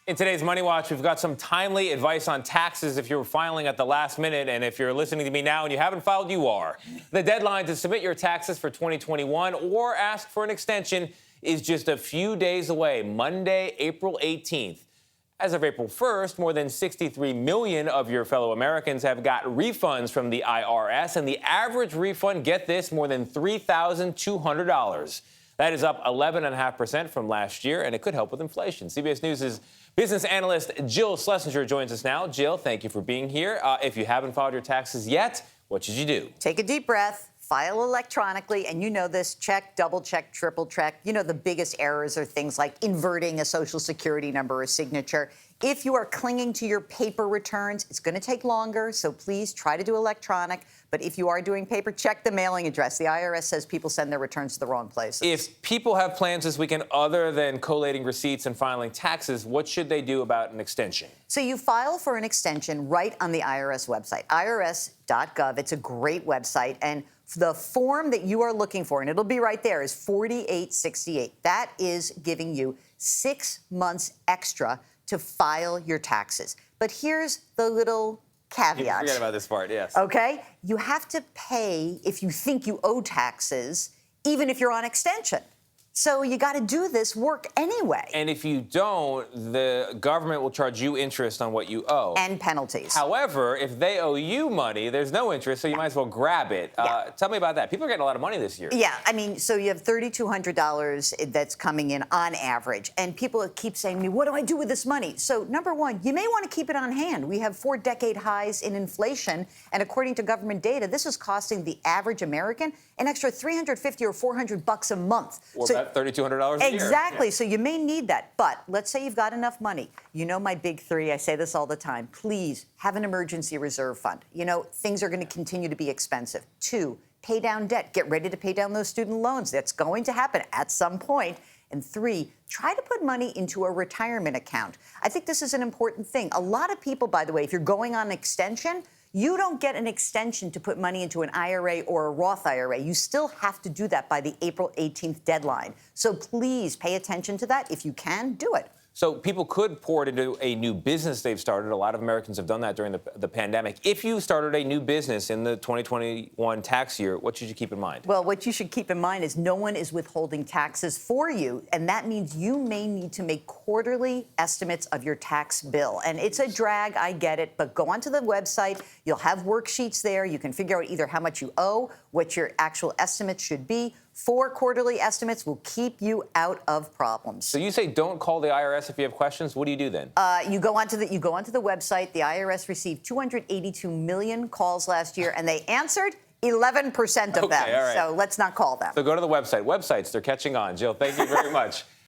In today's Money Watch, we've got some timely advice on taxes if you're filing at the last minute. And if you're listening to me now and you haven't filed, you are. The deadline to submit your taxes for 2021 or ask for an extension is just a few days away, Monday, April 18th. As of April 1st, more than 63 million of your fellow Americans have got refunds from the IRS, and the average refund, get this, more than $3,200. That is up 11.5% from last year, and it could help with inflation. CBS News' business analyst Jill Schlesinger joins us now. Jill, thank you for being here. If you haven't filed your taxes yet, what should you do? Take a deep breath, file electronically, and you know this, check, double check, triple check. You know the biggest errors are things like inverting a social security number or signature. If you are clinging to your paper returns, it's going to take longer, so please try to do electronic. But if you are doing paper, check the mailing address. The IRS says people send their returns to the wrong places. If people have plans this weekend other than collating receipts and filing taxes, what should they do about an extension? So you file for an extension right on the IRS website, irs.gov. It's a great website. And the form that you are looking for, and it'll be right there, is 4868. That is giving you 6 months extra to file your taxes. But here's the little caveat. Forget about this part, yes. Okay? You have to pay if you think you owe taxes, even if you're on extension. So you got to do this work anyway. And if you don't, the government will charge you interest on what you owe. And penalties. However, if they owe you money, there's no interest, so you might as well grab it. Tell me about that. People are getting a lot of money this year. Yeah, I mean, so you have $3,200 that's coming in on average. And people keep saying to me, what do I do with this money? So number one, you may want to keep it on hand. We have 4-decade highs in inflation. And according to government data, this is costing the average American an extra $350 or $400 a month. Or about $3,200 a year. Exactly. Yeah. So you may need that. But let's say you've got enough money. You know my big three. I say this all the time. Please have an emergency reserve fund. You know, things are going to continue to be expensive. 2, pay down debt. Get ready to pay down those student loans. That's going to happen at some point. And 3, try to put money into a retirement account. I think this is an important thing. A lot of people, by the way, if you're going on extension, you don't get an extension to put money into an IRA or a Roth IRA. You still have to do that by the April 18th deadline. So please pay attention to that. If you can, do it. So people could pour it into a new business they've started. A lot of Americans have done that during the pandemic. If you started a new business in the 2021 tax year, what should you keep in mind? Well, what you should keep in mind is no one is withholding taxes for you, and that means you may need to make quarterly estimates of your tax bill. And it's a drag, I get it, but go onto the website. You'll have worksheets there. You can figure out either how much you owe, what your actual estimates should be. 4 quarterly estimates will keep you out of problems. So you say don't call the IRS if you have questions. What do you do then? You go onto the website. The IRS received 282 million calls last year, and they answered 11% of them. All right. So let's not call them. So go to the website. Websites, they're catching on. Jill, thank you very much.